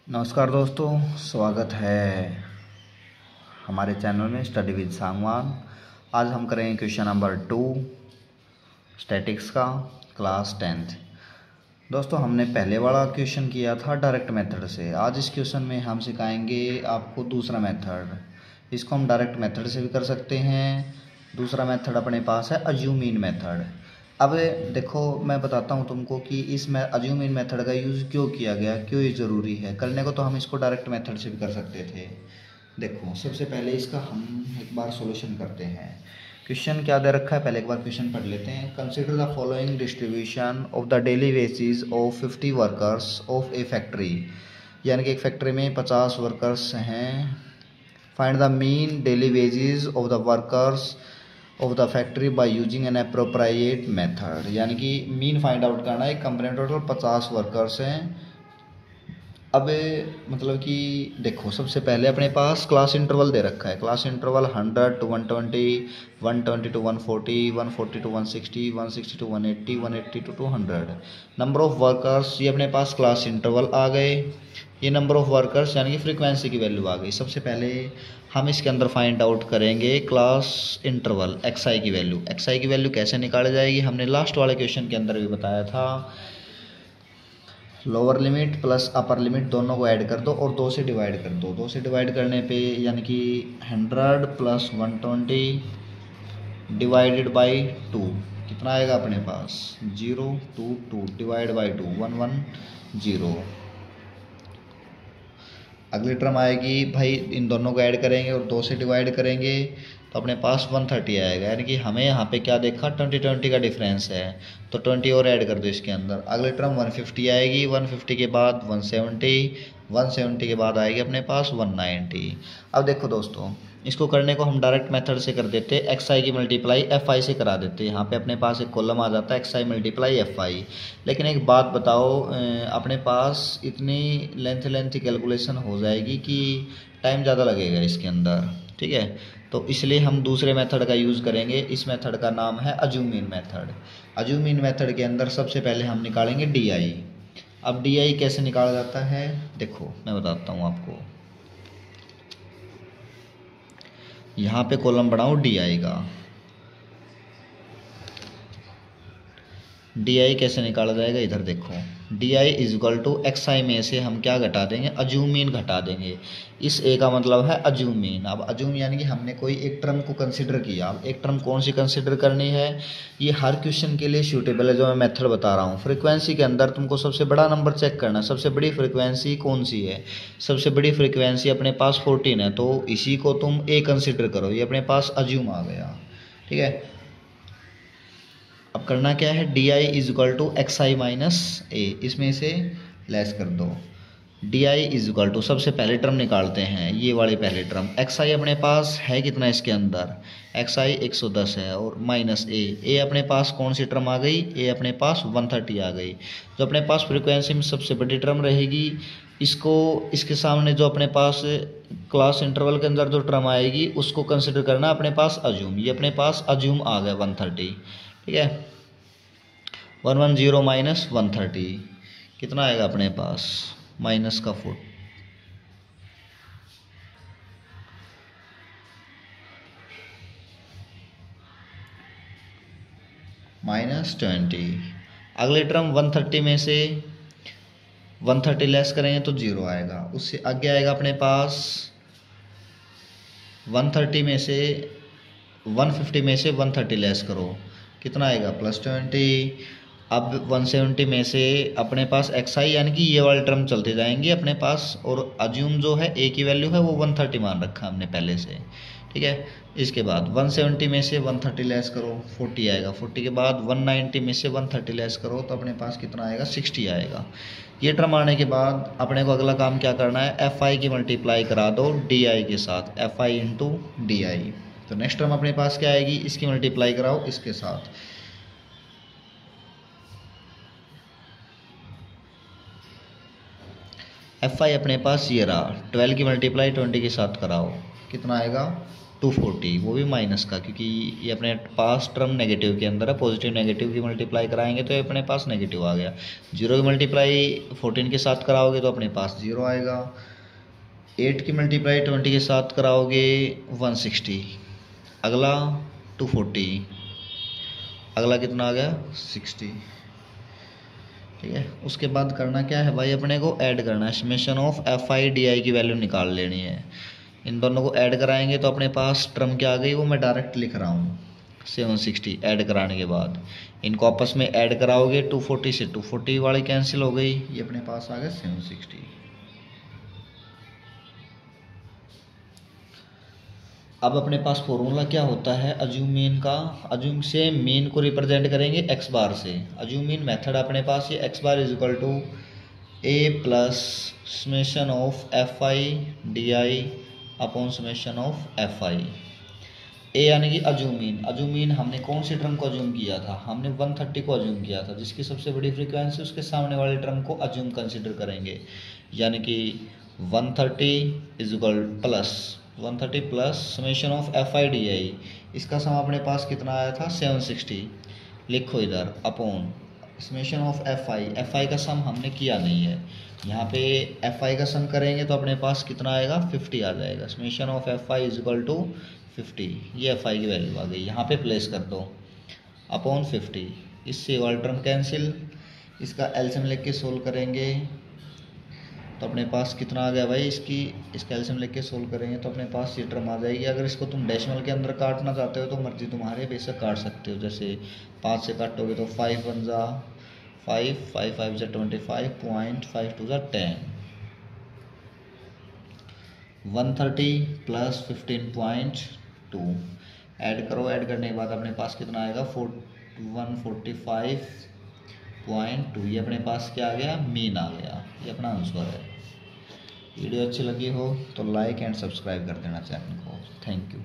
नमस्कार दोस्तों, स्वागत है हमारे चैनल में स्टडी विद सांगवान। आज हम करेंगे क्वेश्चन नंबर 2 स्टैटिक्स का, क्लास 10th। दोस्तों, हमने पहले वाला क्वेश्चन किया था डायरेक्ट मेथड से। आज इस क्वेश्चन में हम सिखाएंगे आपको दूसरा मेथड। इसको हम डायरेक्ट मेथड से भी कर सकते हैं। दूसरा मेथड अपने पास है अज्यूम इन मेथड। अब देखो, मैं बताता हूँ तुमको कि इसमें अज्यूम इन मेथड का यूज़ क्यों किया गया, क्यों ये ज़रूरी है। करने को तो हम इसको डायरेक्ट मेथड से भी कर सकते थे। देखो, सबसे पहले इसका हम एक बार सॉल्यूशन करते हैं। क्वेश्चन क्या दे रखा है, पहले एक बार क्वेश्चन पढ़ लेते हैं। Consider the following distribution of the daily wages of 50 workers of A factory. यानी कि एक फैक्ट्री में 50 वर्कर्स हैं। Find the mean daily wages of the workers of the factory by using an appropriate method. यानी कि mean find out करना है। Company total 50 workers हैं। अब मतलब कि देखो, सबसे पहले अपने पास क्लास इंटरवल दे रखा है। Class interval 100 to 120, 120 to 140, 140 to 160, 160 to 180, 180 to 200। Number of workers, ये अपने पास क्लास इंटरवल आ गए। ये नंबर ऑफ वर्कर्स यानी कि फ्रीक्वेंसी की वैल्यू आ गई। सबसे पहले हम इसके अंदर फाइंड आउट करेंगे क्लास इंटरवल एक्सआई की वैल्यू। एक्सआई की वैल्यू कैसे निकाली जाएगी, हमने लास्ट वाले क्वेश्चन के अंदर भी बताया था। Lower limit plus upper limit दोनों को ऐड कर दो और 2 से डिवाइड कर दो। 2 से डिवाइड करने पे यानी कि 100 प्लस 120 डिवाइडेड बाई 2 कितना आएगा अपने पास, 0 2 2 डिवाइड बाई 2 1 1 0। अगली टर्म आएगी भाई, इन दोनों को ऐड करेंगे और 2 से डिवाइड करेंगे तो अपने पास 130 आएगा। यानी कि हमें यहाँ पे क्या देखा, 20 का डिफरेंस है, तो 20 और ऐड कर दो इसके अंदर। अगली टर्म 150 आएगी। 150 के बाद 170 के बाद आएगी अपने पास 190। अब देखो दोस्तों, इसको करने को हम डायरेक्ट मेथड से कर देते, एक्स आई की मल्टीप्लाई एफ आई से करा देते। यहाँ पे अपने पास एक कॉलम आ जाता है x I multiply F I. लेकिन एक बात बताओ, अपने पास इतनी लेंथ की कैलकुलेशन हो जाएगी कि टाइम ज़्यादा लगेगा इसके अंदर, ठीक है। तो इसलिए हम दूसरे मेथड का यूज़ करेंगे। इस मेथड का नाम है अज्यूम इन मेथड। अज्यूम इन मेथड के अंदर सबसे पहले हम निकालेंगे डी आई। अब डी आई कैसे निकाला जाता है, देखो मैं बताता हूँ आपको। यहाँ पे कॉलम बनाओ डी आई का। डी आई कैसे निकाला जाएगा, इधर देखो। D I is equal to X I में से हम क्या घटा देंगे, अज्यूम मीन घटा देंगे। इस ए का मतलब है अज्यूम मीन। अब अज्यूम यानी कि हमने कोई एक टर्म को कंसिडर किया। अब एक टर्म कौन सी कंसिडर करनी है, ये हर क्वेश्चन के लिए सूटेबल है जो मैं मेथड बता रहा हूँ। फ्रीक्वेंसी के अंदर तुमको सबसे बड़ा नंबर चेक करना है। सबसे बड़ी फ्रीक्वेंसी कौन सी है, सबसे बड़ी फ्रीक्वेंसी अपने पास 14 है, तो इसी को तुम ए कंसिडर करो। ये अपने पास अज्यूम आ गया, ठीक है। अब करना क्या है, D I is equal to X I minus A, इसमें से लेस कर दो। D I is equal to, सबसे पहले टर्म निकालते हैं, ये वाली पहले टर्म। एक्स आई अपने पास है कितना इसके अंदर, एक्स आई 110 है, और माइनस ए अपने पास कौन सी टर्म आ गई, ए अपने पास 130 आ गई। जो अपने पास फ्रीक्वेंसी में सबसे बड़ी टर्म रहेगी, इसको इसके सामने जो अपने पास क्लास इंटरवल के अंदर जो टर्म आएगी उसको कंसिडर करना अपने पास अज्यूम। ये अपने पास अज्यूम आ गया 130, ठीक है। 110 माइनस 130 कितना आएगा अपने पास, माइनस का 4 माइनस 20। अगले टर्म 130 में से 130 लेस करेंगे तो 0 आएगा। उससे आगे आएगा अपने पास 130 में से 150 में से 130 लेस करो, कितना आएगा, प्लस 20। अब 170 में से अपने पास एक्स आई यानी कि ये वाले टर्म चलते जाएंगे अपने पास, और अज्यूम जो है ए की वैल्यू है वो 130 मान रखा हमने पहले से, ठीक है। इसके बाद 170 में से 130 लेस करो, 40 आएगा। 40 के बाद 190 में से 130 लेस करो तो अपने पास कितना आएगा, 60 आएगा। ये टर्म आने के बाद अपने को अगला काम क्या करना है, एफ आई की मल्टीप्लाई करा दो डी आई के साथ, F I into D I. तो नेक्स्ट टर्म अपने पास क्या आएगी, इसकी मल्टीप्लाई कराओ इसके साथ। एफ आई अपने पास ये रहा, 12 की मल्टीप्लाई 20 के साथ कराओ, कितना आएगा 240, वो भी माइनस का, क्योंकि ये अपने पास टर्म नेगेटिव के अंदर है। पॉजिटिव नेगेटिव की मल्टीप्लाई कराएंगे तो ये अपने पास नेगेटिव आ गया। 0 की मल्टीप्लाई 14 के साथ कराओगे तो अपने पास 0 आएगा। 8 की मल्टीप्लाई 20 के साथ कराओगे 160, अगला 240, अगला कितना आ गया 60। ठीक है, उसके बाद करना क्या है भाई, अपने को ऐड करना है। समेशन ऑफ FI/DI की वैल्यू निकाल लेनी है। इन दोनों को ऐड कराएंगे तो अपने पास टर्म क्या आ गई, वो मैं डायरेक्ट लिख रहा हूँ 760। ऐड कराने के बाद इनको आपस में ऐड कराओगे, 240 से 240 वाली कैंसिल हो गई, ये अपने पास आ गया 760। अब अपने पास फॉर्मूला क्या होता है अज्यूम मीन का। अज्यूम से मीन को रिप्रेजेंट करेंगे x बार से। अज्यूम मीन मेथड अपने पास ये x bar is equal to a plus summation of FI/DI upon summation of FI। A यानी कि अज्यूम मीन। अज्यूम मीन हमने कौन सी टर्म को अज्यूम किया था, हमने 130 को अज्यूम किया था। जिसकी सबसे बड़ी फ्रीक्वेंसी उसके सामने वाले टर्म को अज्यूम कंसिडर करेंगे, यानी कि 130 is equal plus 130 plus summation of FI/DI। इसका सम अपने पास कितना आया था 760, लिखो इधर, अपॉन समेशन ऑफ FI का सम हमने किया नहीं है। यहाँ पे FI का सम करेंगे तो अपने पास कितना आएगा 50 आ जाएगा। Summation of FI is equal to 50, ये FI की वैल्यू आ गई, यहाँ पे प्लेस कर दो अपॉन 50। इससे वाला टर्म कैंसिल, इसका एलसीएम लेके के सोल्व करेंगे तो अपने पास कितना आ गया भाई, इसका एलसीएम लेके सोल्व करेंगे तो अपने पास ये टर्म आ जाएगी। अगर इसको तुम डेसिमल के अंदर काटना चाहते हो तो मर्जी तुम्हारे, बेशक काट सकते हो। जैसे 5 से काटोगे तो 5 1 जा 5, 5 5 जा 25, 5 2 जा 10। 130 प्लस 15.2 ऐड करो। ऐड करने के बाद अपने पास कितना आएगा 145.2। ये अपने पास क्या आ गया, मीन आ गया। ये अपना आंसर है। वीडियो अच्छी लगी हो तो लाइक एंड सब्सक्राइब कर देना चैनल को। Thank you.